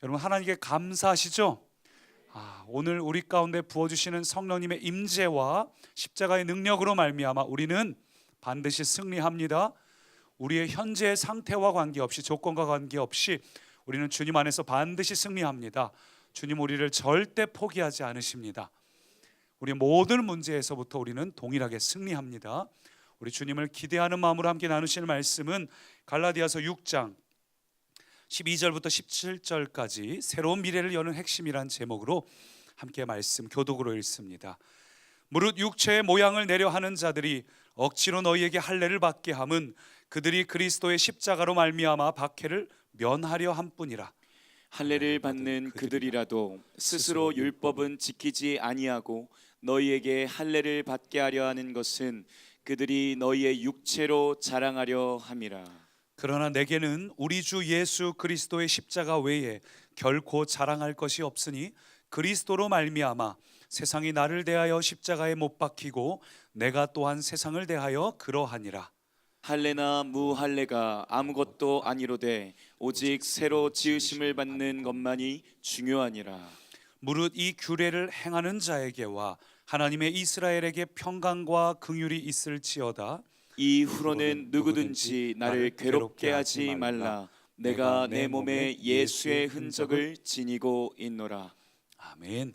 여러분, 하나님께 감사하시죠? 오늘 우리 가운데 부어주시는 성령님의 임재와 십자가의 능력으로 말미암아 우리는 반드시 승리합니다. 우리의 현재의 상태와 관계없이, 조건과 관계없이 우리는 주님 안에서 반드시 승리합니다. 주님 우리를 절대 포기하지 않으십니다. 우리 모든 문제에서부터 우리는 동일하게 승리합니다. 우리 주님을 기대하는 마음으로 함께 나누시는 말씀은 갈라디아서 6장 12절부터 17절까지 새로운 미래를 여는 핵심이란 제목으로 함께 말씀 교독으로 읽습니다. 무릇 육체의 모양을 내려 하는 자들이 억지로 너희에게 할례를 받게 함은 그들이 그리스도의 십자가로 말미암아 박해를 면하려 함뿐이라. 할례를 받는 그들이라도 스스로 율법은 지키지 아니하고 너희에게 할례를 받게 하려 하는 것은 그들이 너희의 육체로 자랑하려 함이라. 그러나 내게는 우리 주 예수 그리스도의 십자가 외에 결코 자랑할 것이 없으니 그리스도로 말미암아 세상이 나를 대하여 십자가에 못 박히고 내가 또한 세상을 대하여 그러하니라. 할례나 무할례가 아무것도 아니로되 오직 새로 지으심을 받는 것만이 중요하니라. 무릇 이 규례를 행하는 자에게와 하나님의 이스라엘에게 평강과 긍휼이 있을지어다. 이후로는 누구든지 나를 괴롭게 하지 말라. 내가 내 몸에 예수의 흔적을 지니고 있노라. 아멘.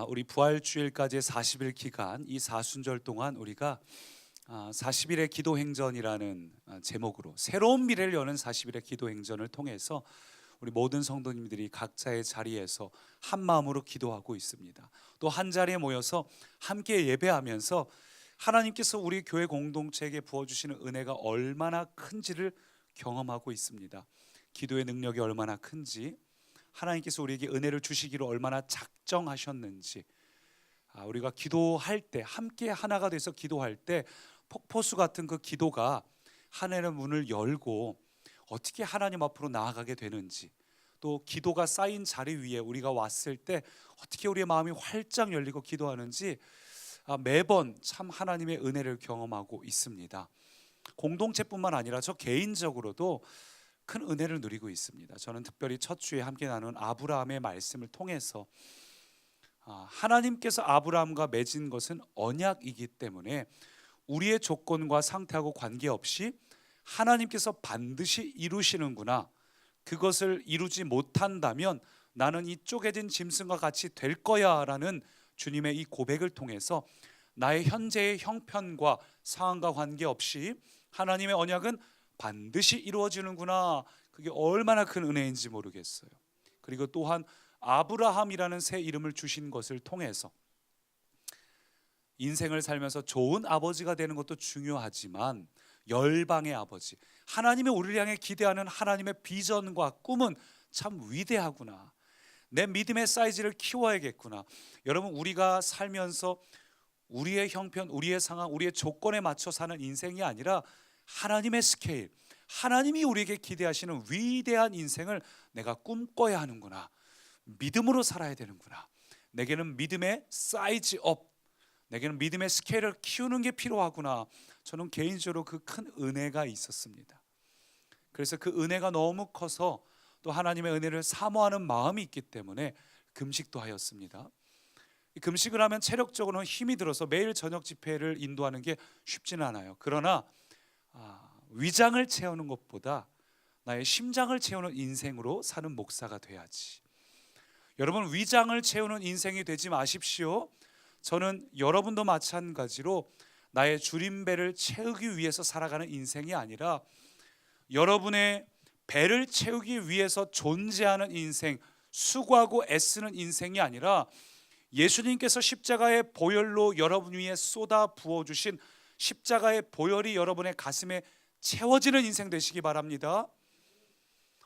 우리 부활주일까지의 40일 기간, 이 사순절 동안 우리가 40일의 기도행전이라는 제목으로 새로운 미래를 여는 40일의 기도행전을 통해서 우리 모든 성도님들이 각자의 자리에서 한 마음으로 기도하고 있습니다. 또 한 자리에 모여서 함께 예배하면서 하나님께서 우리 교회 공동체에게 부어주시는 은혜가 얼마나 큰지를 경험하고 있습니다. 기도의 능력이 얼마나 큰지, 하나님께서 우리에게 은혜를 주시기로 얼마나 작정하셨는지, 우리가 기도할 때, 함께 하나가 돼서 기도할 때 폭포수 같은 그 기도가 하늘의 문을 열고 어떻게 하나님 앞으로 나아가게 되는지, 또 기도가 쌓인 자리 위에 우리가 왔을 때 어떻게 우리의 마음이 활짝 열리고 기도하는지 매번 참 하나님의 은혜를 경험하고 있습니다. 공동체뿐만 아니라 저 개인적으로도 큰 은혜를 누리고 있습니다. 저는 특별히 첫 주에 함께 나눈 아브라함의 말씀을 통해서 하나님께서 아브라함과 맺은 것은 언약이기 때문에 우리의 조건과 상태하고 관계없이 하나님께서 반드시 이루시는구나, 그것을 이루지 못한다면 나는 이 쪼개진 짐승과 같이 될 거야 라는 주님의 이 고백을 통해서 나의 현재의 형편과 상황과 관계없이 하나님의 언약은 반드시 이루어지는구나, 그게 얼마나 큰 은혜인지 모르겠어요. 그리고 또한 아브라함이라는 새 이름을 주신 것을 통해서 인생을 살면서 좋은 아버지가 되는 것도 중요하지만 열방의 아버지, 하나님의 우리를 향해 기대하는 하나님의 비전과 꿈은 참 위대하구나, 내 믿음의 사이즈를 키워야겠구나. 여러분, 우리가 살면서 우리의 형편, 우리의 상황, 우리의 조건에 맞춰 사는 인생이 아니라 하나님의 스케일, 하나님이 우리에게 기대하시는 위대한 인생을 내가 꿈꿔야 하는구나, 믿음으로 살아야 되는구나, 내게는 믿음의 사이즈업, 내게는 믿음의 스케일을 키우는 게 필요하구나. 저는 개인적으로 그 큰 은혜가 있었습니다. 그래서 그 은혜가 너무 커서 또 하나님의 은혜를 사모하는 마음이 있기 때문에 금식도 하였습니다. 금식을 하면 체력적으로는 힘이 들어서 매일 저녁 집회를 인도하는 게 쉽지는 않아요. 그러나 위장을 채우는 것보다 나의 심장을 채우는 인생으로 사는 목사가 돼야지. 여러분, 위장을 채우는 인생이 되지 마십시오. 저는 여러분도 마찬가지로 나의 줄임배를 채우기 위해서 살아가는 인생이 아니라 여러분의 배를 채우기 위해서 존재하는 인생, 수고하고 애쓰는 인생이 아니라 예수님께서 십자가의 보혈로 여러분 위에 쏟아 부어주신 십자가의 보혈이 여러분의 가슴에 채워지는 인생 되시기 바랍니다.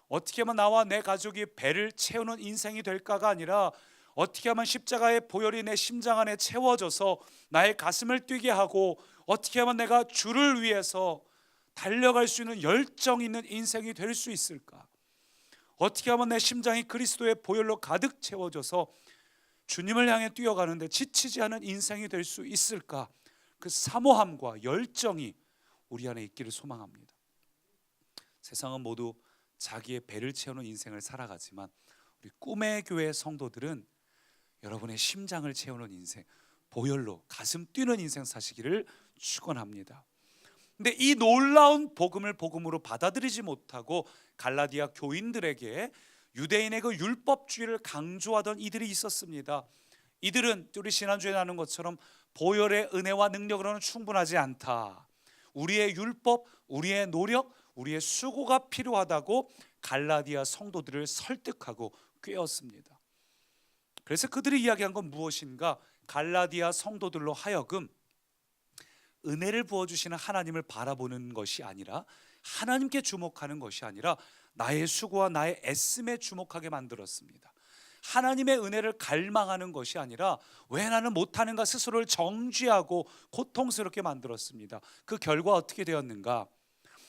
어떻게 하면 나와 내 가족이 배를 채우는 인생이 될까가 아니라 어떻게 하면 십자가의 보혈이 내 심장 안에 채워져서 나의 가슴을 뛰게 하고 어떻게 하면 내가 주를 위해서 달려갈 수 있는 열정 있는 인생이 될 수 있을까? 어떻게 하면 내 심장이 그리스도의 보혈로 가득 채워져서 주님을 향해 뛰어가는데 지치지 않은 인생이 될 수 있을까? 그 사모함과 열정이 우리 안에 있기를 소망합니다. 세상은 모두 자기의 배를 채우는 인생을 살아가지만 우리 꿈의 교회 성도들은 여러분의 심장을 채우는 인생, 보혈로 가슴 뛰는 인생 사시기를 축원합니다. 근데 이 놀라운 복음을 복음으로 받아들이지 못하고 갈라디아 교인들에게 유대인의 그 율법주의를 강조하던 이들이 있었습니다. 이들은 우리 지난주에 나눈 것처럼 보혈의 은혜와 능력으로는 충분하지 않다, 우리의 율법, 우리의 노력, 우리의 수고가 필요하다고 갈라디아 성도들을 설득하고 꾀었습니다. 그래서 그들이 이야기한 건 무엇인가? 갈라디아 성도들로 하여금 은혜를 부어주시는 하나님을 바라보는 것이 아니라, 하나님께 주목하는 것이 아니라 나의 수고와 나의 애씀에 주목하게 만들었습니다. 하나님의 은혜를 갈망하는 것이 아니라 왜 나는 못하는가 스스로를 정죄하고 고통스럽게 만들었습니다. 그 결과 어떻게 되었는가?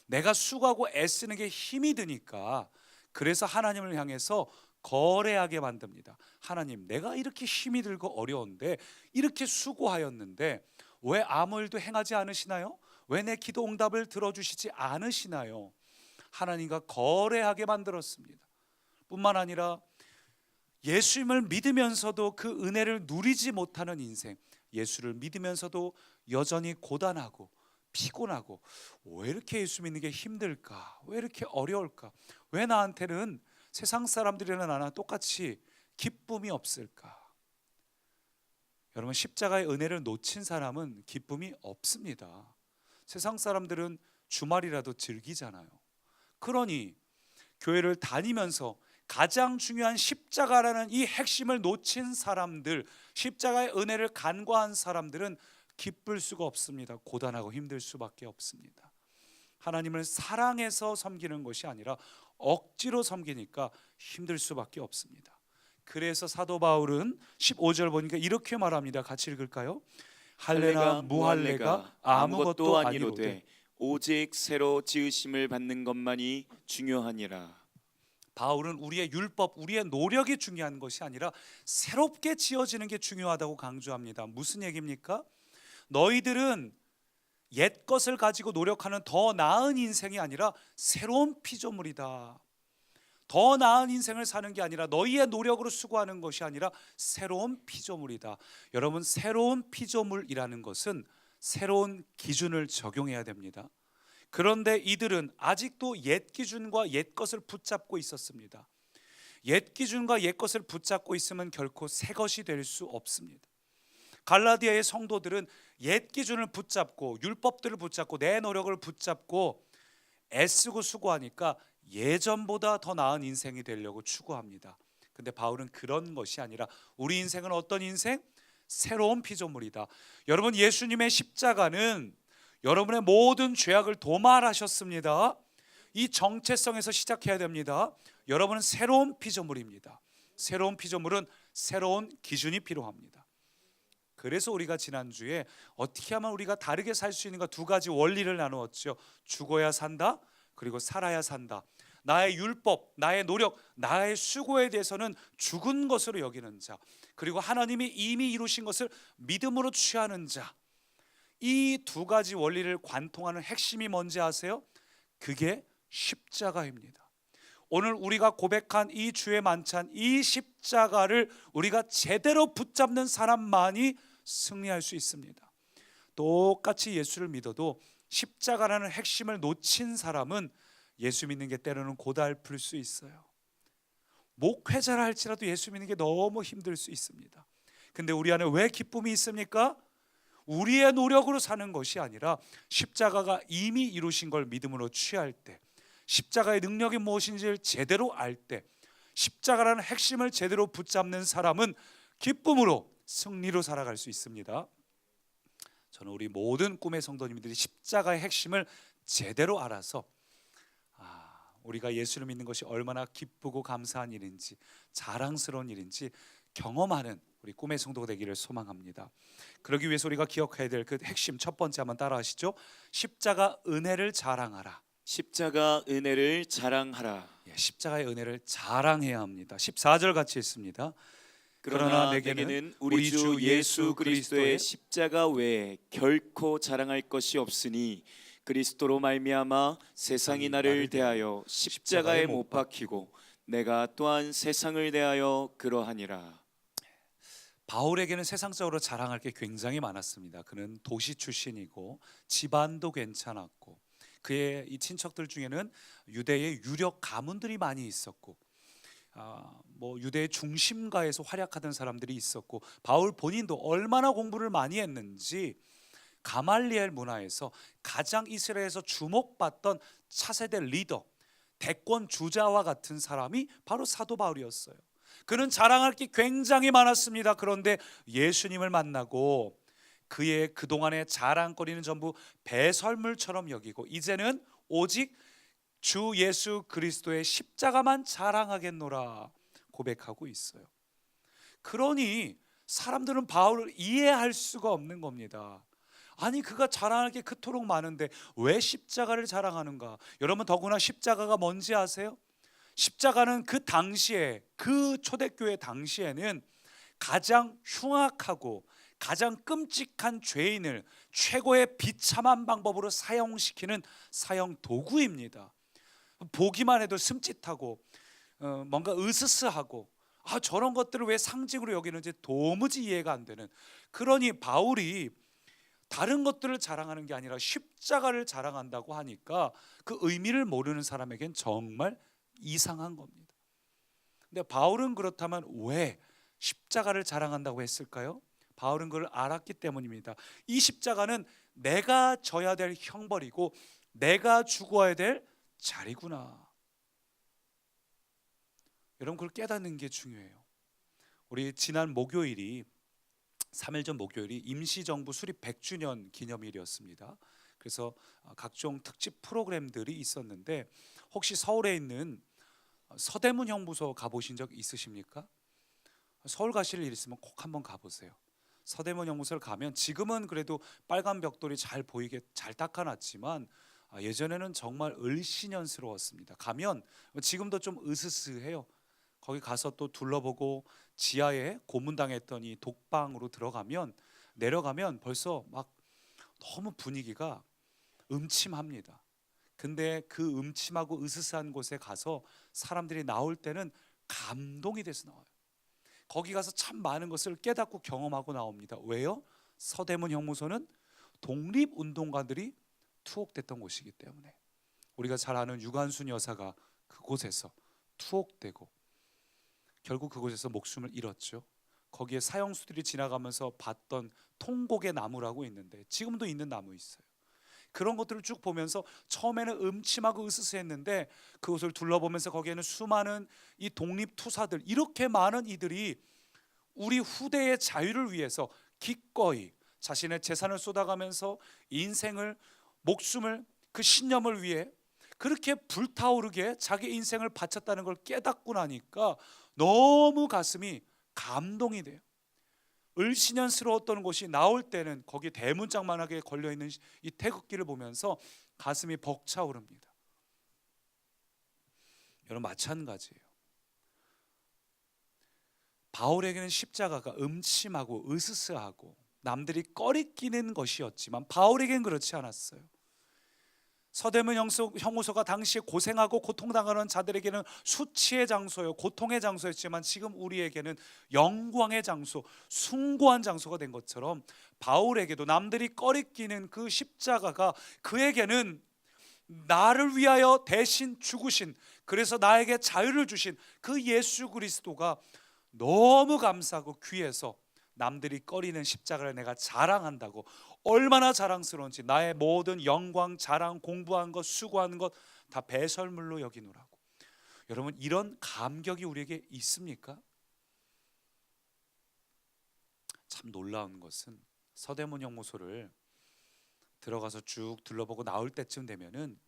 내가 수고하고 애쓰는 게 힘이 드니까, 그래서 하나님을 향해서 거래하게 만듭니다. 하나님, 내가 이렇게 힘이 들고 어려운데, 이렇게 수고하였는데 왜 아무 일도 행하지 않으시나요? 왜 내 기도 응답을 들어주시지 않으시나요? 하나님과 거래하게 만들었습니다. 뿐만 아니라 예수님을 믿으면서도 그 은혜를 누리지 못하는 인생, 예수를 믿으면서도 여전히 고단하고 피곤하고, 왜 이렇게 예수 믿는 게 힘들까? 왜 이렇게 어려울까? 왜 나한테는 세상 사람들이나 나나 똑같이 기쁨이 없을까? 여러분, 십자가의 은혜를 놓친 사람은 기쁨이 없습니다. 세상 사람들은 주말이라도 즐기잖아요. 그러니 교회를 다니면서 가장 중요한 십자가라는 이 핵심을 놓친 사람들, 십자가의 은혜를 간과한 사람들은 기쁠 수가 없습니다. 고단하고 힘들 수밖에 없습니다. 하나님을 사랑해서 섬기는 것이 아니라 억지로 섬기니까 힘들 수밖에 없습니다. 그래서 사도 바울은 15절 보니까 이렇게 말합니다. 같이 읽을까요? 할례나 무할례가 아무것도 아니로되 오직 새로 지으심을 받는 것만이 중요하니라. 바울은 우리의 율법, 우리의 노력이 중요한 것이 아니라 새롭게 지어지는 게 중요하다고 강조합니다. 무슨 얘기입니까? 너희들은 옛 것을 가지고 노력하는 더 나은 인생이 아니라 새로운 피조물이다. 더 나은 인생을 사는 게 아니라 너희의 노력으로 수고하는 것이 아니라 새로운 피조물이다. 여러분, 새로운 피조물이라는 것은 새로운 기준을 적용해야 됩니다. 그런데 이들은 아직도 옛 기준과 옛 것을 붙잡고 있었습니다. 옛 기준과 옛 것을 붙잡고 있으면 결코 새 것이 될 수 없습니다. 갈라디아의 성도들은 옛 기준을 붙잡고 율법들을 붙잡고 내 노력을 붙잡고 애쓰고 수고하니까 예전보다 더 나은 인생이 되려고 추구합니다. 근데 바울은 그런 것이 아니라 우리 인생은 어떤 인생? 새로운 피조물이다. 여러분, 예수님의 십자가는 여러분의 모든 죄악을 도말하셨습니다. 이 정체성에서 시작해야 됩니다. 여러분은 새로운 피조물입니다. 새로운 피조물은 새로운 기준이 필요합니다. 그래서 우리가 지난주에 어떻게 하면 우리가 다르게 살 수 있는가 두 가지 원리를 나누었죠. 죽어야 산다, 그리고 살아야 산다. 나의 율법, 나의 노력, 나의 수고에 대해서는 죽은 것으로 여기는 자, 그리고 하나님이 이미 이루신 것을 믿음으로 취하는 자. 이 두 가지 원리를 관통하는 핵심이 뭔지 아세요? 그게 십자가입니다. 오늘 우리가 고백한 이 주의 만찬, 이 십자가를 우리가 제대로 붙잡는 사람만이 승리할 수 있습니다. 똑같이 예수를 믿어도 십자가라는 핵심을 놓친 사람은 예수 믿는 게 때로는 고달플 수 있어요. 목회자라 할지라도 예수 믿는 게 너무 힘들 수 있습니다. 근데 우리 안에 왜 기쁨이 있습니까? 우리의 노력으로 사는 것이 아니라 십자가가 이미 이루신 걸 믿음으로 취할 때, 십자가의 능력이 무엇인지를 제대로 알 때, 십자가라는 핵심을 제대로 붙잡는 사람은 기쁨으로 승리로 살아갈 수 있습니다. 저는 우리 모든 꿈의 성도님들이 십자가의 핵심을 제대로 알아서 우리가 예수를 믿는 것이 얼마나 기쁘고 감사한 일인지, 자랑스러운 일인지 경험하는 우리 꿈의 성도가 되기를 소망합니다. 그러기 위해서 우리가 기억해야 될 그 핵심 첫 번째 한번 따라하시죠. 십자가 은혜를 자랑하라. 십자가 은혜를 자랑하라. 십자가의 은혜를 자랑해야 합니다. 14절 같이 읽습니다. 그러나 내게는 우리 주 예수 그리스도의 십자가 외에 결코 자랑할 것이 없으니 그리스도로 말미암아 세상이 나를 대하여 십자가에 못 박히고 내가 또한 세상을 대하여 그러하니라. 바울에게는 세상적으로 자랑할 게 굉장히 많았습니다. 그는 도시 출신이고 집안도 괜찮았고 그의 이 친척들 중에는 유대의 유력 가문들이 많이 있었고 뭐 유대의 중심가에서 활약하던 사람들이 있었고 바울 본인도 얼마나 공부를 많이 했는지 가말리엘 문화에서 가장 이스라엘에서 주목받던 차세대 리더, 대권 주자와 같은 사람이 바로 사도 바울이었어요. 그는 자랑할 게 굉장히 많았습니다. 그런데 예수님을 만나고 그의 그동안의 자랑거리는 전부 배설물처럼 여기고 이제는 오직 주 예수 그리스도의 십자가만 자랑하겠노라 고백하고 있어요. 그러니 사람들은 바울을 이해할 수가 없는 겁니다. 아니 그가 자랑할 게 그토록 많은데 왜 십자가를 자랑하는가? 여러분 더구나 십자가가 뭔지 아세요? 십자가는 그 당시에 그 초대교회 당시에는 가장 흉악하고 가장 끔찍한 죄인을 최고의 비참한 방법으로 사형시키는 사형 도구입니다. 보기만 해도 슴짓하고 뭔가 으스스하고 저런 것들을 왜 상징으로 여기는지 도무지 이해가 안 되는, 그러니 바울이 다른 것들을 자랑하는 게 아니라 십자가를 자랑한다고 하니까 그 의미를 모르는 사람에겐 정말 이상한 겁니다. 근데 바울은 그렇다면 왜 십자가를 자랑한다고 했을까요? 바울은 그걸 알았기 때문입니다. 이 십자가는 내가 져야 될 형벌이고 내가 죽어야 될 자리구나. 여러분 그걸 깨닫는 게 중요해요. 우리 지난 목요일이 3일 전 목요일이 임시정부 수립 100주년 기념일이었습니다. 그래서 각종 특집 프로그램들이 있었는데 혹시 서울에 있는 서대문 형무소 가보신 적 있으십니까? 서울 가실 일 있으면 꼭 한번 가보세요. 서대문 형무소를 가면 지금은 그래도 빨간 벽돌이 잘 보이게 잘 닦아놨지만 예전에는 정말 을씨년스러웠습니다. 가면 지금도 좀 으스스해요. 거기 가서 또 둘러보고 지하에 고문당했던 이 독방으로 들어가면 내려가면 벌써 막 너무 분위기가 음침합니다. 근데 그 음침하고 으스스한 곳에 가서 사람들이 나올 때는 감동이 돼서 나와요. 거기 가서 참 많은 것을 깨닫고 경험하고 나옵니다. 왜요? 서대문 형무소는 독립운동가들이 투옥됐던 곳이기 때문에. 우리가 잘 아는 유관순 여사가 그곳에서 투옥되고 결국 그곳에서 목숨을 잃었죠. 거기에 사형수들이 지나가면서 봤던 통곡의 나무라고 있는데 지금도 있는 나무 있어요. 그런 것들을 쭉 보면서 처음에는 음침하고 으스스했는데 그곳을 둘러보면서 거기에는 수많은 이 독립투사들, 이렇게 많은 이들이 우리 후대의 자유를 위해서 기꺼이 자신의 재산을 쏟아가면서 인생을, 목숨을, 그 신념을 위해 그렇게 불타오르게 자기 인생을 바쳤다는 걸 깨닫고 나니까 너무 가슴이 감동이 돼요. 을씨년스러웠던 곳이 나올 때는 거기 대문짝만하게 걸려있는 이 태극기를 보면서 가슴이 벅차오릅니다. 여러분 마찬가지예요. 바울에게는 십자가가 음침하고 으스스하고 남들이 꺼리끼는 것이었지만 바울에겐 그렇지 않았어요. 서대문 형무소가 당시에 고생하고 고통당하는 자들에게는 수치의 장소요, 고통의 장소였지만 지금 우리에게는 영광의 장소, 숭고한 장소가 된 것처럼 바울에게도 남들이 꺼리끼는 그 십자가가 그에게는 나를 위하여 대신 죽으신, 그래서 나에게 자유를 주신 그 예수 그리스도가 너무 감사하고 귀해서 남들이 꺼리는 십자가를 내가 자랑한다고, 얼마나 자랑스러운지 나의 모든 영광, 자랑, 공부한 것, 수고하는 것 다 배설물로 여기노라고. 여러분 이런 감격이 우리에게 있습니까? 참 놀라운 것은 서대문 형무소를 들어가서 쭉 둘러보고 나올 때쯤 되면은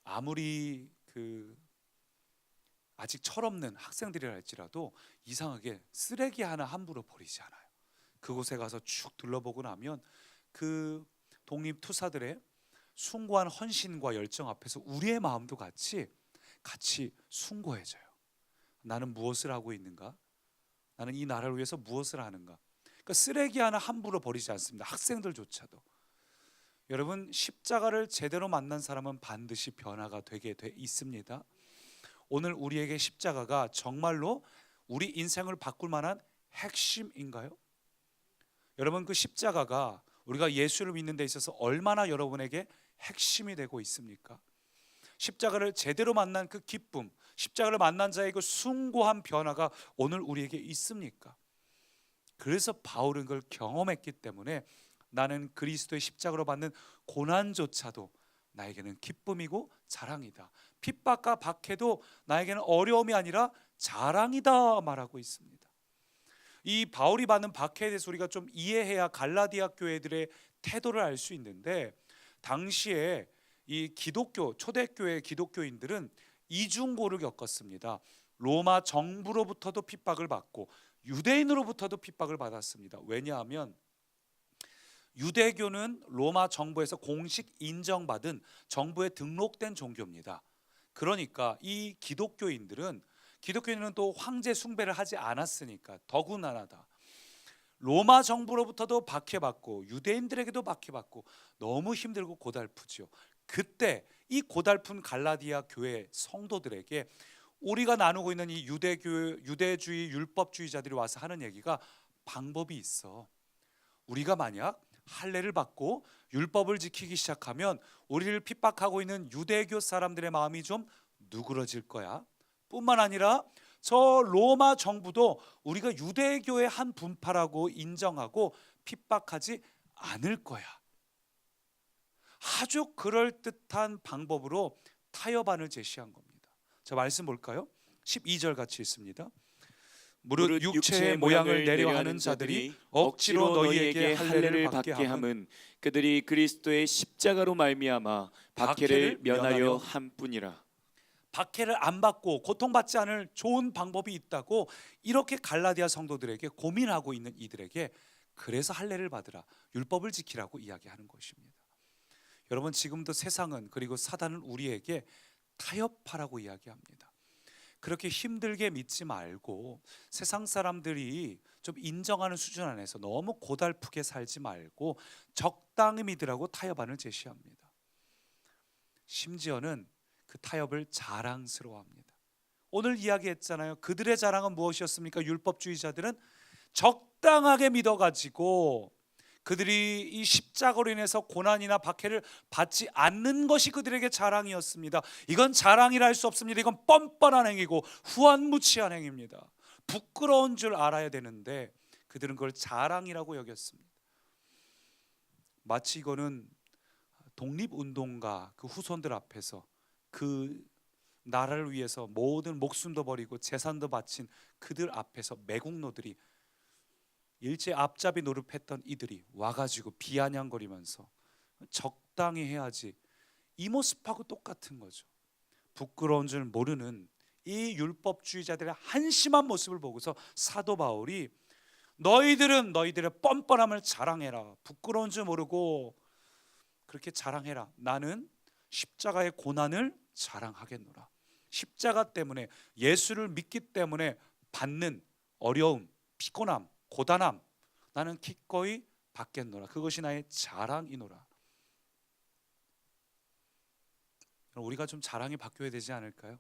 아무리 아직 철없는 학생들이라 할지라도 이상하게 쓰레기 하나 함부로 버리지 않아요. 그곳에 가서 쭉 둘러보고 나면 그 독립투사들의 숭고한 헌신과 열정 앞에서 우리의 마음도 같이 숭고해져요. 나는 무엇을 하고 있는가? 나는 이 나라를 위해서 무엇을 하는가? 그러니까 쓰레기 하나 함부로 버리지 않습니다. 학생들조차도. 여러분, 십자가를 제대로 만난 사람은 반드시 변화가 되게 돼 있습니다. 오늘 우리에게 십자가가 정말로 우리 인생을 바꿀 만한 핵심인가요? 여러분, 그 십자가가 우리가 예수를 믿는 데 있어서 얼마나 여러분에게 핵심이 되고 있습니까? 십자가를 제대로 만난 그 기쁨, 십자가를 만난 자의 그 숭고한 변화가 오늘 우리에게 있습니까? 그래서 바울은 그걸 경험했기 때문에 나는 그리스도의 십자가로 받는 고난조차도 나에게는 기쁨이고 자랑이다. 핍박과 박해도 나에게는 어려움이 아니라 자랑이다 말하고 있습니다. 이 바울이 받는 박해에 대해서 우리가 좀 이해해야 갈라디아 교회들의 태도를 알 수 있는데, 당시에 이 기독교 초대교회 기독교인들은 이중고를 겪었습니다. 로마 정부로부터도 핍박을 받고 유대인으로부터도 핍박을 받았습니다. 왜냐하면 유대교는 로마 정부에서 공식 인정받은 정부에 등록된 종교입니다. 그러니까 이 기독교인들은 또 황제 숭배를 하지 않았으니까 더군다나다 로마 정부로부터도 박해받고 유대인들에게도 박해받고 너무 힘들고 고달프죠. 그때 이 고달픈 갈라디아 교회 성도들에게 우리가 나누고 있는 이 유대주의 율법주의자들이 와서 하는 얘기가 방법이 있어. 우리가 만약 할례를 받고 율법을 지키기 시작하면 우리를 핍박하고 있는 유대교 사람들의 마음이 좀 누그러질 거야. 뿐만 아니라 저 로마 정부도 우리가 유대교의 한 분파라고 인정하고 핍박하지 않을 거야. 아주 그럴듯한 방법으로 타협안을 제시한 겁니다. 자, 말씀 볼까요? 12절 같이 있습니다. 무릇 육체의 모양을 내려 하는 자들이 억지로 너희에게 할례를 받게 함은 그들이 그리스도의 십자가로 말미암아 박해를 면하려 함뿐이라. 박해를 안 받고 고통받지 않을 좋은 방법이 있다고 이렇게 갈라디아 성도들에게 고민하고 있는 이들에게 그래서 할례를 받으라, 율법을 지키라고 이야기하는 것입니다. 여러분, 지금도 세상은 그리고 사단은 우리에게 타협하라고 이야기합니다. 그렇게 힘들게 믿지 말고 세상 사람들이 좀 인정하는 수준 안에서 너무 고달프게 살지 말고 적당히 믿으라고 타협안을 제시합니다. 심지어는 그 타협을 자랑스러워합니다. 오늘 이야기했잖아요. 그들의 자랑은 무엇이었습니까? 율법주의자들은 적당하게 믿어가지고 그들이 이 십자가로 인해서 고난이나 박해를 받지 않는 것이 그들에게 자랑이었습니다. 이건 자랑이라 할 수 없습니다. 이건 뻔뻔한 행위고 후한무치한 행위입니다. 부끄러운 줄 알아야 되는데 그들은 그걸 자랑이라고 여겼습니다. 마치 이거는 독립운동가 그 후손들 앞에서 그 나라를 위해서 모든 목숨도 버리고 재산도 바친 그들 앞에서 매국노들이 일제 앞잡이 노릇했던 이들이 와가지고 비아냥거리면서 적당히 해야지, 이 모습하고 똑같은 거죠. 부끄러운 줄 모르는 이 율법주의자들의 한심한 모습을 보고서 사도 바울이 너희들은 너희들의 뻔뻔함을 자랑해라. 부끄러운 줄 모르고 그렇게 자랑해라. 나는 십자가의 고난을 자랑하겠노라. 십자가 때문에, 예수를 믿기 때문에 받는 어려움, 피곤함, 고단함 나는 기꺼이 받겠노라. 그것이 나의 자랑이노라. 우리가 좀 자랑이 바뀌어야 되지 않을까요?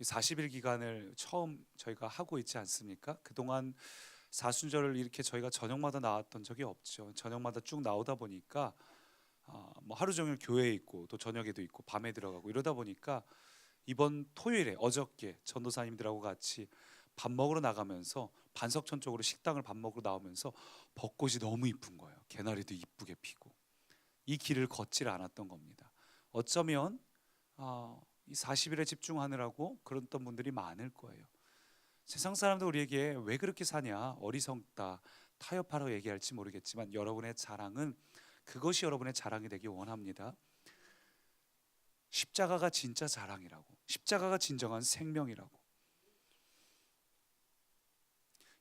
40일 기간을 처음 저희가 하고 있지 않습니까? 그동안 사순절을 이렇게 저희가 저녁마다 나왔던 적이 없죠. 저녁마다 쭉 나오다 보니까 뭐 하루 종일 교회에 있고 또 저녁에도 있고 밤에 들어가고 이러다 보니까 이번 토요일에 어저께 전도사님들하고 같이 밥 먹으러 나가면서 반석천 쪽으로 식당을 밥 먹으러 나오면서 벚꽃이 너무 이쁜 거예요. 개나리도 이쁘게 피고. 이 길을 걷질 않았던 겁니다. 어쩌면 이 40일에 집중하느라고 그랬던 분들이 많을 거예요. 세상 사람들 우리에게 왜 그렇게 사냐, 어리석다, 타협하라고 얘기할지 모르겠지만 여러분의 자랑은 그것이 여러분의 자랑이 되기 원합니다. 십자가가 진짜 자랑이라고, 십자가가 진정한 생명이라고.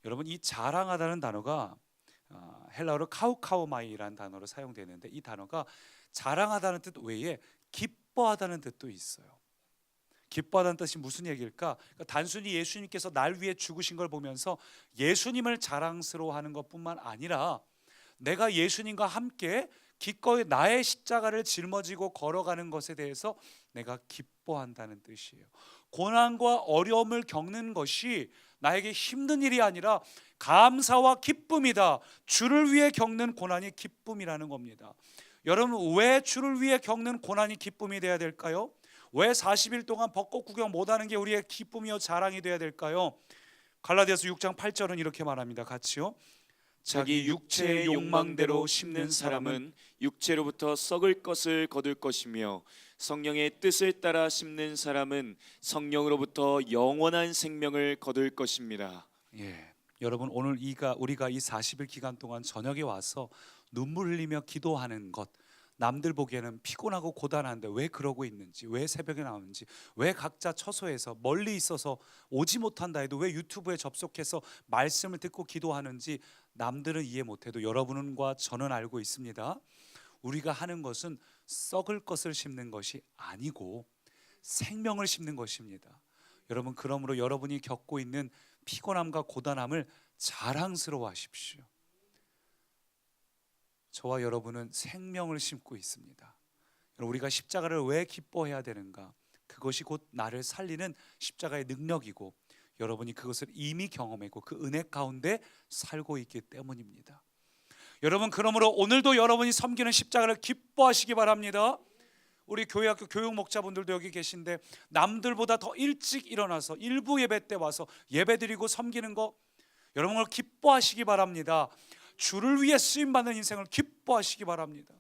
여러분, 이 자랑하다는 단어가 헬라어로 카우카우마이라는 단어로 사용되는데 이 단어가 자랑하다는 뜻 외에 기뻐하다는 뜻도 있어요. 기뻐하다는 뜻이 무슨 얘기일까? 그러니까 단순히 예수님께서 날 위해 죽으신 걸 보면서 예수님을 자랑스러워하는 것뿐만 아니라 내가 예수님과 함께 기꺼이 나의 십자가를 짊어지고 걸어가는 것에 대해서 내가 기뻐한다는 뜻이에요. 고난과 어려움을 겪는 것이 나에게 힘든 일이 아니라 감사와 기쁨이다. 주를 위해 겪는 고난이 기쁨이라는 겁니다. 여러분, 왜 주를 위해 겪는 고난이 기쁨이 돼야 될까요? 왜 40일 동안 벚꽃 구경 못하는 게 우리의 기쁨이요 자랑이 돼야 될까요? 갈라디아서 6장 8절은 이렇게 말합니다. 같이요. 자기 육체의 욕망대로 심는 사람은 육체로부터 썩을 것을 거둘 것이며 성령의 뜻을 따라 심는 사람은 성령으로부터 영원한 생명을 거둘 것입니다. 예, 여러분, 오늘 우리가 이 40일 기간 동안 저녁에 와서 눈물 흘리며 기도하는 것, 남들 보기에는 피곤하고 고단한데 왜 그러고 있는지, 왜 새벽에 나오는지, 왜 각자 처소에서 멀리 있어서 오지 못한다 해도 왜 유튜브에 접속해서 말씀을 듣고 기도하는지 남들은 이해 못해도 여러분과 저는 알고 있습니다. 우리가 하는 것은 썩을 것을 심는 것이 아니고 생명을 심는 것입니다. 여러분, 그러므로 여러분이 겪고 있는 피곤함과 고단함을 자랑스러워하십시오. 저와 여러분은 생명을 심고 있습니다. 우리가 십자가를 왜 기뻐해야 되는가? 그것이 곧 나를 살리는 십자가의 능력이고 여러분이 그것을 이미 경험했고 그 은혜 가운데 살고 있기 때문입니다. 여러분, 그러므로 오늘도 여러분이 섬기는 십자가를 기뻐하시기 바랍니다. 우리 교회학교 교육 목자분들도 여기 계신데 남들보다 더 일찍 일어나서 일부 예배 때 와서 예배드리고 섬기는 거 여러분을 기뻐하시기 바랍니다. 주를 위해 쓰임받는 인생을 기뻐하시기 바랍니다.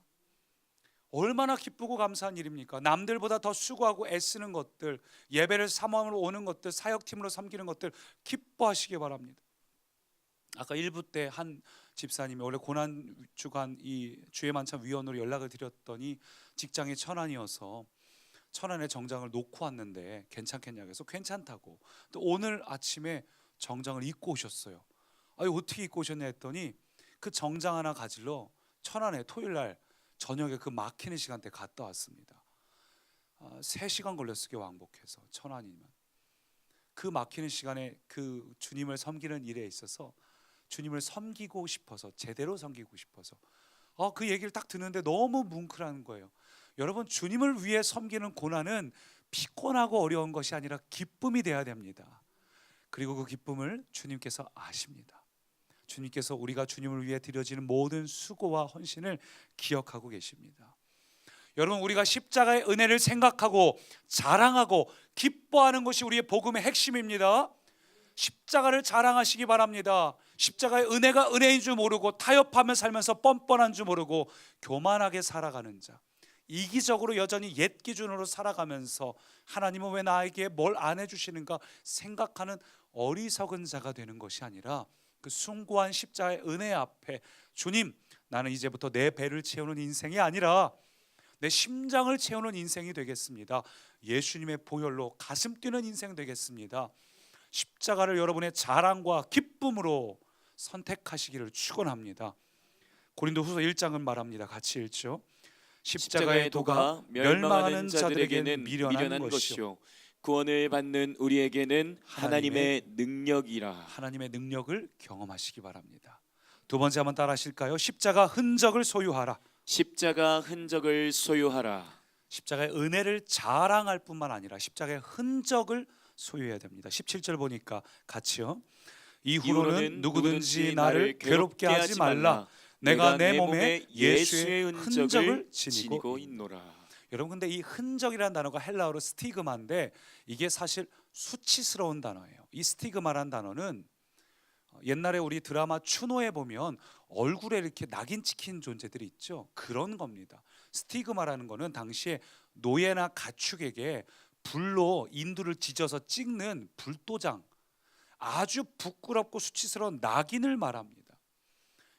얼마나 기쁘고 감사한 일입니까? 남들보다 더 수고하고 애쓰는 것들, 예배를 사모함으로 오는 것들, 사역팀으로 섬기는 것들 기뻐하시기 바랍니다. 아까 1부 때 한 집사님이 원래 고난주간 이 주의 만찬 위원으로 연락을 드렸더니 직장이 천안이어서 천안에 정장을 놓고 왔는데 괜찮겠냐고 해서 괜찮다고, 또 오늘 아침에 정장을 입고 오셨어요. 아니, 어떻게 입고 오셨냐 했더니 그 정장 하나 가지러 천안에 토요일 날 저녁에 그 막히는 시간대 갔다 왔습니다. 3시간 걸렸어요. 왕복해서 천안이면. 그 막히는 시간에 그 주님을 섬기는 일에 있어서 주님을 섬기고 싶어서, 제대로 섬기고 싶어서 그 얘기를 딱 듣는데 너무 뭉클한 거예요. 여러분, 주님을 위해 섬기는 고난은 피곤하고 어려운 것이 아니라 기쁨이 돼야 됩니다. 그리고 그 기쁨을 주님께서 아십니다. 주님께서 우리가 주님을 위해 드려지는 모든 수고와 헌신을 기억하고 계십니다. 여러분, 우리가 십자가의 은혜를 생각하고 자랑하고 기뻐하는 것이 우리의 복음의 핵심입니다. 십자가를 자랑하시기 바랍니다. 십자가의 은혜가 은혜인 줄 모르고 타협하며 살면서 뻔뻔한 줄 모르고 교만하게 살아가는 자, 이기적으로 여전히 옛 기준으로 살아가면서 하나님은 왜 나에게 뭘 안 해주시는가 생각하는 어리석은 자가 되는 것이 아니라 그 숭고한 십자가의 은혜 앞에 주님, 나는 이제부터 내 배를 채우는 인생이 아니라 내 심장을 채우는 인생이 되겠습니다. 예수님의 보혈로 가슴 뛰는 인생 되겠습니다. 십자가를 여러분의 자랑과 기쁨으로 선택하시기를 축원합니다. 고린도후서 1장은 말합니다. 같이 읽죠. 십자가의 도가 멸망하는 자들에게는 미련한 것이요 구원을 받는 우리에게는 하나님의 능력이라. 하나님의 능력을 경험하시기 바랍니다. 두 번째 한번 따라 하실까요? 십자가 흔적을 소유하라. 십자가 흔적을 소유하라. 십자가의 은혜를 자랑할 뿐만 아니라 십자가의 흔적을 소유해야 됩니다. 17절 보니까 같이요. 이후로는 누구든지 나를 괴롭게 하지 말라. 내가 내 몸에 예수의 흔적을 지니고 있노라. 여러분, 근데 이 흔적이라는 단어가 헬라어로 스티그마인데 이게 사실 수치스러운 단어예요. 이 스티그마라는 단어는 옛날에 우리 드라마 추노에 보면 얼굴에 이렇게 낙인 찍힌 존재들이 있죠. 그런 겁니다. 스티그마라는 거는 당시에 노예나 가축에게 불로 인두를 찢어서 찍는 불도장, 아주 부끄럽고 수치스러운 낙인을 말합니다.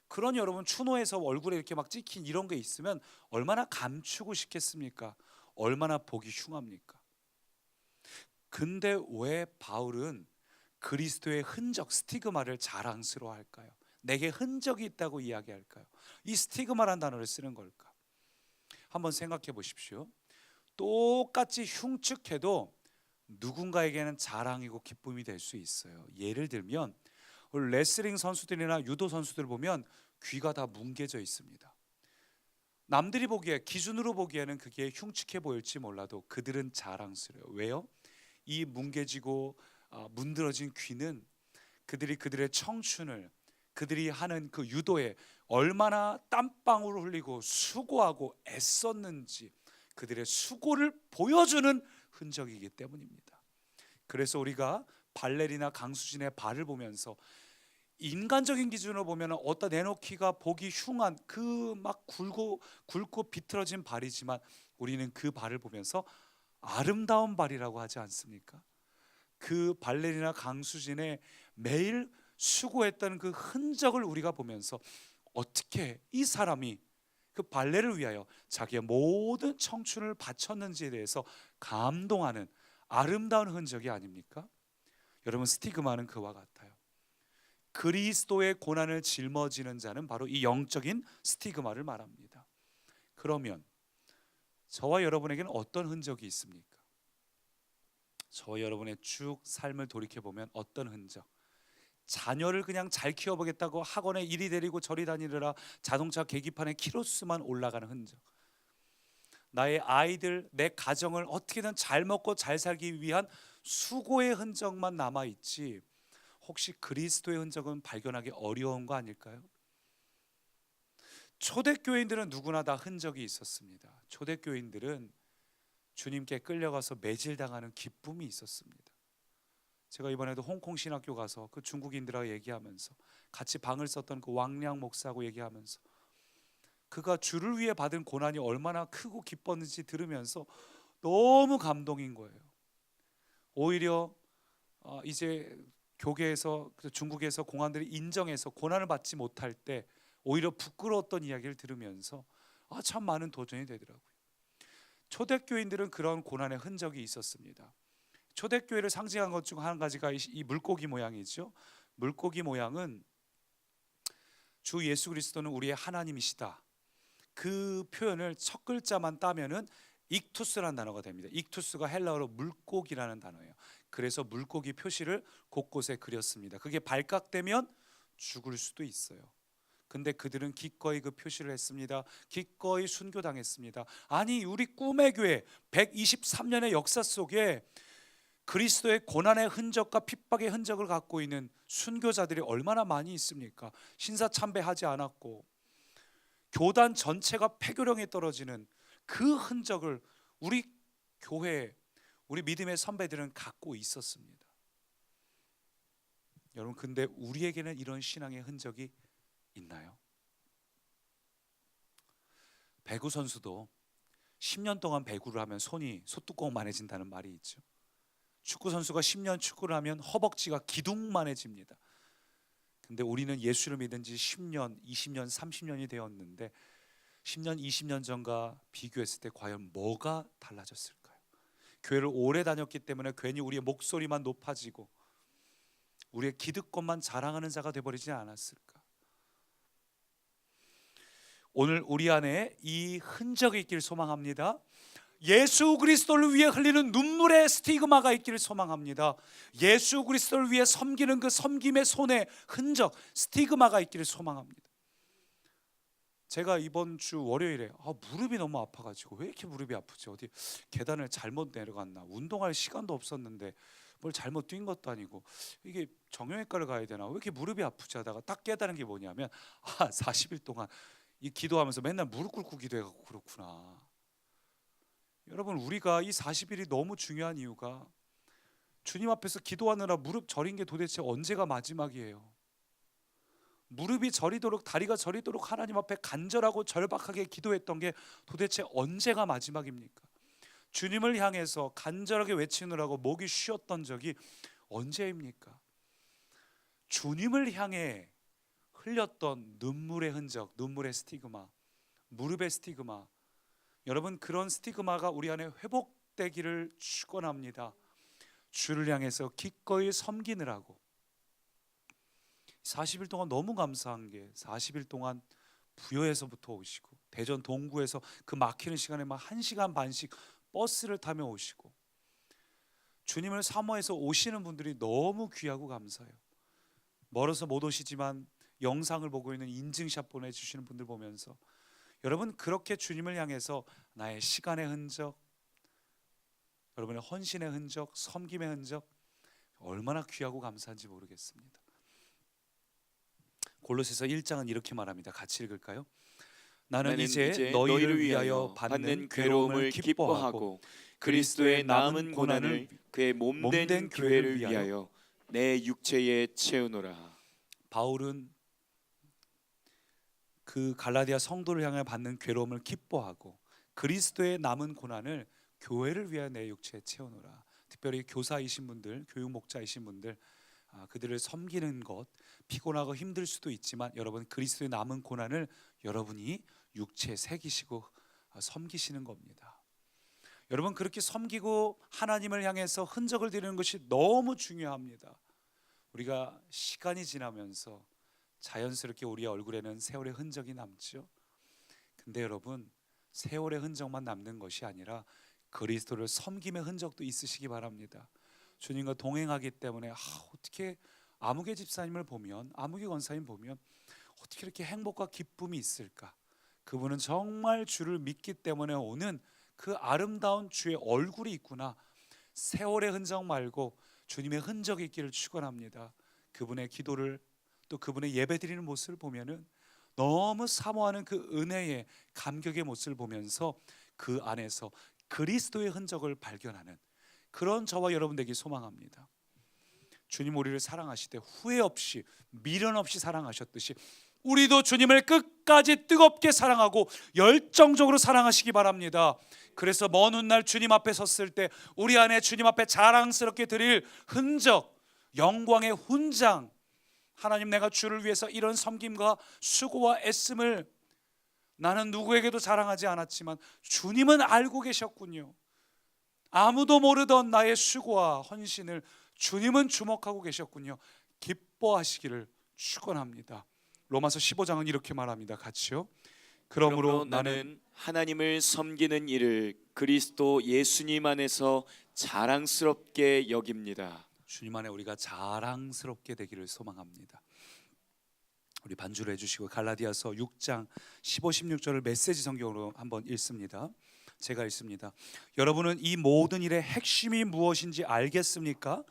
그런 여러분, 추노에서 얼굴에 이렇게 막 찍힌 이런 게 있으면 얼마나 감추고 싶겠습니까? 얼마나 보기 흉합니까? 근데 왜 바울은 그리스도의 흔적, 스티그마를 자랑스러워할까요? 내게 흔적이 있다고 이야기할까요? 이 스티그마라는 단어를 쓰는 걸까? 한번 생각해 보십시오. 똑같이 흉측해도 누군가에게는 자랑이고 기쁨이 될 수 있어요. 예를 들면 레슬링 선수들이나 유도 선수들 보면 귀가 다 뭉개져 있습니다. 남들이 보기에, 기준으로 보기에는 그게 흉측해 보일지 몰라도 그들은 자랑스러워요. 왜요? 이 뭉개지고 문드러진 귀는 그들의 청춘을, 그들이 하는 그 유도에 얼마나 땀방울을 흘리고 수고하고 애썼는지 그들의 수고를 보여주는 흔적이기 때문입니다. 그래서 우리가 발레리나 강수진의 발을 보면서 인간적인 기준으로 보면 어디다 내놓기가 보기 흉한 그 막 굵고 비틀어진 발이지만, 우리는 그 발을 보면서 아름다운 발이라고 하지 않습니까? 그 발레리나 강수진의 매일 수고했던 그 흔적을 우리가 보면서 어떻게 이 사람이 그 발레를 위하여 자기의 모든 청춘을 바쳤는지에 대해서 감동하는 아름다운 흔적이 아닙니까? 여러분, 스티그마는 그와 같아요. 그리스도의 고난을 짊어지는 자는 바로 이 영적인 스티그마를 말합니다. 그러면 저와 여러분에게는 어떤 흔적이 있습니까? 저와 여러분의 쭉 삶을 돌이켜보면 어떤 흔적? 자녀를 그냥 잘 키워보겠다고 학원에 이리 데리고 저리 다니느라 자동차 계기판에 키로수만 올라가는 흔적, 나의 아이들, 내 가정을 어떻게든 잘 먹고 잘 살기 위한 수고의 흔적만 남아있지, 혹시 그리스도의 흔적은 발견하기 어려운 거 아닐까요? 초대교인들은 누구나 다 흔적이 있었습니다. 초대교인들은 주님께 끌려가서 매질당하는 기쁨이 있었습니다. 제가 이번에도 홍콩 신학교 가서 그 중국인들하고 얘기하면서, 같이 방을 썼던 그 왕량 목사하고 얘기하면서 그가 주를 위해 받은 고난이 얼마나 크고 기뻤는지 들으면서 너무 감동인 거예요. 오히려 이제 교계에서, 중국에서 공안들이 인정해서 고난을 받지 못할 때 오히려 부끄러웠던 이야기를 들으면서 참 많은 도전이 되더라고요. 초대교인들은 그런 고난의 흔적이 있었습니다. 초대교회를 상징한 것 중 한 가지가 이 물고기 모양이죠. 물고기 모양은 주 예수 그리스도는 우리의 하나님이시다, 그 표현을 첫 글자만 따면은 익투스라는 단어가 됩니다. 익투스가 헬라어로 물고기라는 단어예요. 그래서 물고기 표시를 곳곳에 그렸습니다. 그게 발각되면 죽을 수도 있어요. 근데 그들은 기꺼이 그 표시를 했습니다. 기꺼이 순교당했습니다. 아니, 우리 꿈의 교회 123년의 역사 속에 그리스도의 고난의 흔적과 핍박의 흔적을 갖고 있는 순교자들이 얼마나 많이 있습니까? 신사참배하지 않았고 교단 전체가 폐교령에 떨어지는 그 흔적을 우리 교회, 우리 믿음의 선배들은 갖고 있었습니다. 여러분, 근데 우리에게는 이런 신앙의 흔적이 있나요? 배구 선수도 10년 동안 배구를 하면 손이 소뚜껑만해진다는 말이 있죠. 축구 선수가 10년 축구를 하면 허벅지가 기둥만해집니다. 근데 우리는 예수를 믿은 지 10년, 20년, 30년이 되었는데 10년, 20년 전과 비교했을 때 과연 뭐가 달라졌을까요? 교회를 오래 다녔기 때문에 괜히 우리의 목소리만 높아지고 우리의 기득권만 자랑하는 자가 되어버리지 않았을까? 오늘 우리 안에 이 흔적이 있기를 소망합니다. 예수 그리스도를 위해 흘리는 눈물의 스티그마가 있기를 소망합니다. 예수 그리스도를 위해 섬기는 그 섬김의 손의 흔적, 스티그마가 있기를 소망합니다. 제가 이번 주 월요일에 무릎이 너무 아파가지고, 왜 이렇게 무릎이 아프지? 어디 계단을 잘못 내려갔나? 운동할 시간도 없었는데 뭘 잘못 뛴 것도 아니고 이게 정형외과를 가야 되나? 왜 이렇게 무릎이 아프지 하다가 딱 깨달은 게 뭐냐면 40일 동안 이 기도하면서 맨날 무릎 꿇고 기도해갖고 그렇구나. 여러분, 우리가 이 40일이 너무 중요한 이유가 주님 앞에서 기도하느라 무릎 저린 게 도대체 언제가 마지막이에요? 무릎이 저리도록, 다리가 저리도록 하나님 앞에 간절하고 절박하게 기도했던 게 도대체 언제가 마지막입니까? 주님을 향해서 간절하게 외치느라고 목이 쉬었던 적이 언제입니까? 주님을 향해 흘렸던 눈물의 흔적, 눈물의 스티그마, 무릎의 스티그마, 여러분, 그런 스티그마가 우리 안에 회복되기를 축원합니다. 주를 향해서 기꺼이 섬기느라고 40일 동안 너무 감사한 게, 40일 동안 부여에서부터 오시고 대전 동구에서 그 막히는 시간에 막 1시간 반씩 버스를 타며 오시고 주님을 사모해서 오시는 분들이 너무 귀하고 감사해요. 멀어서 못 오시지만 영상을 보고 있는 인증샷 보내주시는 분들 보면서 여러분 그렇게 주님을 향해서 나의 시간의 흔적, 여러분의 헌신의 흔적, 섬김의 흔적 얼마나 귀하고 감사한지 모르겠습니다. 골로새서 1장은 이렇게 말합니다. 같이 읽을까요? 나는 이제 너희를 위하여 받는 괴로움을 기뻐하고 그리스도의 남은 고난을 그의 몸된 교회를 위하여 내 육체에 채우노라. 바울은 그 갈라디아 성도를 향해 받는 괴로움을 기뻐하고 그리스도의 남은 고난을 교회를 위하여 내 육체에 채우노라. 특별히 교사이신 분들, 교육 목자이신 분들, 그들을 섬기는 것 피곤하고 힘들 수도 있지만 여러분 그리스도의 남은 고난을 여러분이 육체에 새기시고 섬기시는 겁니다. 여러분 그렇게 섬기고 하나님을 향해서 흔적을 드리는 것이 너무 중요합니다. 우리가 시간이 지나면서 자연스럽게 우리의 얼굴에는 세월의 흔적이 남죠. 근데 여러분 세월의 흔적만 남는 것이 아니라 그리스도를 섬김의 흔적도 있으시기 바랍니다. 주님과 동행하기 때문에 어떻게 아무개 집사님을 보면, 아무개 권사님 보면 어떻게 이렇게 행복과 기쁨이 있을까? 그분은 정말 주를 믿기 때문에 오는 그 아름다운 주의 얼굴이 있구나. 세월의 흔적 말고 주님의 흔적이 있기를 축원합니다. 그분의 기도를 또 그분의 예배드리는 모습을 보면은 너무 사모하는 그 은혜의 감격의 모습을 보면서 그 안에서 그리스도의 흔적을 발견하는 그런 저와 여러분 되기 소망합니다. 주님 우리를 사랑하시되 후회 없이 미련 없이 사랑하셨듯이 우리도 주님을 끝까지 뜨겁게 사랑하고 열정적으로 사랑하시기 바랍니다. 그래서 먼 훗날 주님 앞에 섰을 때 우리 안에 주님 앞에 자랑스럽게 드릴 흔적, 영광의 훈장, 하나님 내가 주를 위해서 이런 섬김과 수고와 애씀을 나는 누구에게도 자랑하지 않았지만 주님은 알고 계셨군요. 아무도 모르던 나의 수고와 헌신을 주님은 주목하고 계셨군요. 기뻐하시기를 축원합니다. 로마서 15장은 이렇게 말합니다. 같이요. 그러므로 나는 하나님을 섬기는 일을 그리스도 예수님 안에서 자랑스럽게 여깁니다. 주님 안에 우리가 자랑스럽게 되기를 소망합니다. 우리 반주를 해주시고 갈라디아서 6장 15, 16절을 메시지 성경으로 한번 읽습니다. 제가 읽습니다. 여러분은 이 모든 일의 핵심이 무엇인지 알겠습니까?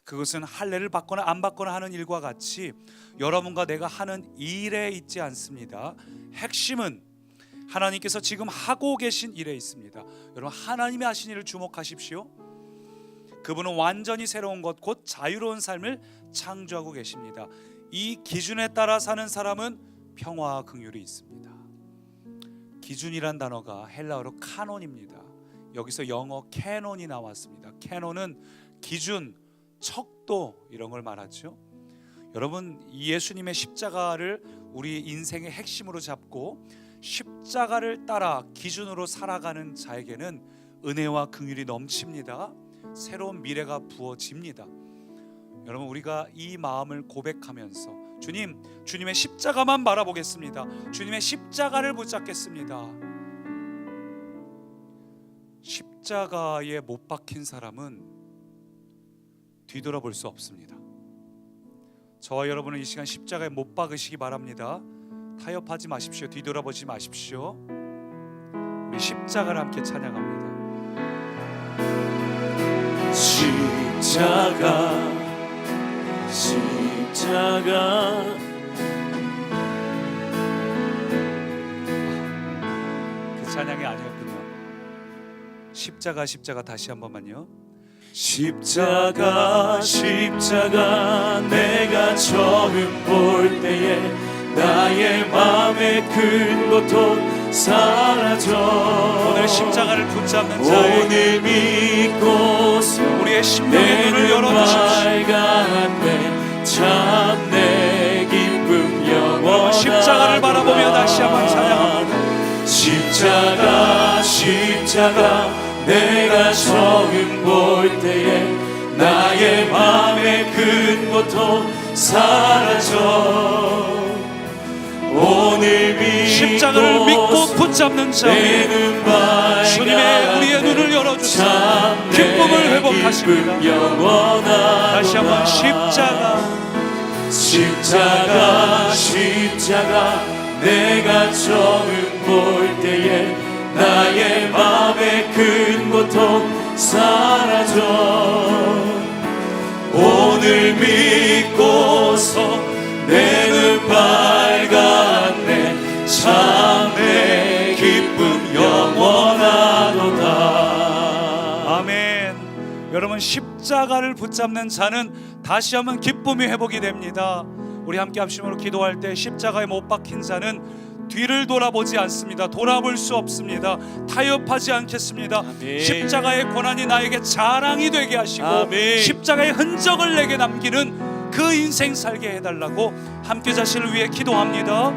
그것은 할례를 받거나 안 받거나 하는 일과 같이 여러분과 내가 하는 일에 있지 않습니다. 핵심은 하나님께서 지금 하고 계신 일에 있습니다. 여러분 하나님이 하신 일을 주목하십시오. 그분은 완전히 새로운 것 곧 자유로운 삶을 창조하고 계십니다. 이 기준에 따라 사는 사람은 평화와 긍휼이 있습니다. 기준이란 단어가 헬라어로 카논입니다. 여기서 영어 캐논이 나왔습니다. 캐논은 기준, 척도 이런 걸 말하죠. 여러분 예수님의 십자가를 우리 인생의 핵심으로 잡고 십자가를 따라 기준으로 살아가는 자에게는 은혜와 긍휼이 넘칩니다. 새로운 미래가 부어집니다. 여러분 우리가 이 마음을 고백하면서 주님, 주님의 십자가만 바라보겠습니다. 주님의 십자가를 붙잡겠습니다. 십자가에 못 박힌 사람은 뒤돌아볼 수 없습니다. 저와 여러분은 이 시간 십자가에 못 박으시기 바랍니다. 타협하지 마십시오. 뒤돌아보지 마십시오. 우리 십자가를 함께 찬양합니다. 십자가 그 찬양이 아니었군요. 십자가 다시 한 번만요. 십자가 내가 처음 볼 때에 나의 마음의 큰 고통 사라져. 오늘 십자가를 붙잡는 자에게 오늘 믿고 우리의 심령의 눈을 열어주십시오. 참 내 기쁨 영원하다. 십자가를 바라보며 다시 한번 찬양합니다. 십자가 내가 처음 볼 때에 나의 마음의 큰 고통 사라져. 오늘 십자가를 믿고 붙잡는 자 주님의 우리의 눈을 열어주시고 기쁨을 회복하십니다. 영원하다. 다시 한번 십자가 십자가 십자가 내가 처음 볼 때에 나의 맘의 큰 고통 사라져 오늘 믿고서 내 눈 밝았네 참 내 기쁨 영원하도다. 아멘. 여러분, 십자가를 붙잡는 자는 다시 한번 기쁨이 회복이 됩니다. 우리 함께 합심으로 기도할 때 십자가에 못 박힌 자는 뒤를 돌아보지 않습니다. 돌아볼 수 없습니다. 타협하지 않겠습니다. 아멘. 십자가의 고난이 나에게 자랑이 되게 하시고 아멘. 십자가의 흔적을 내게 남기는 그 인생 살게 해달라고 함께 자신을 위해 기도합니다.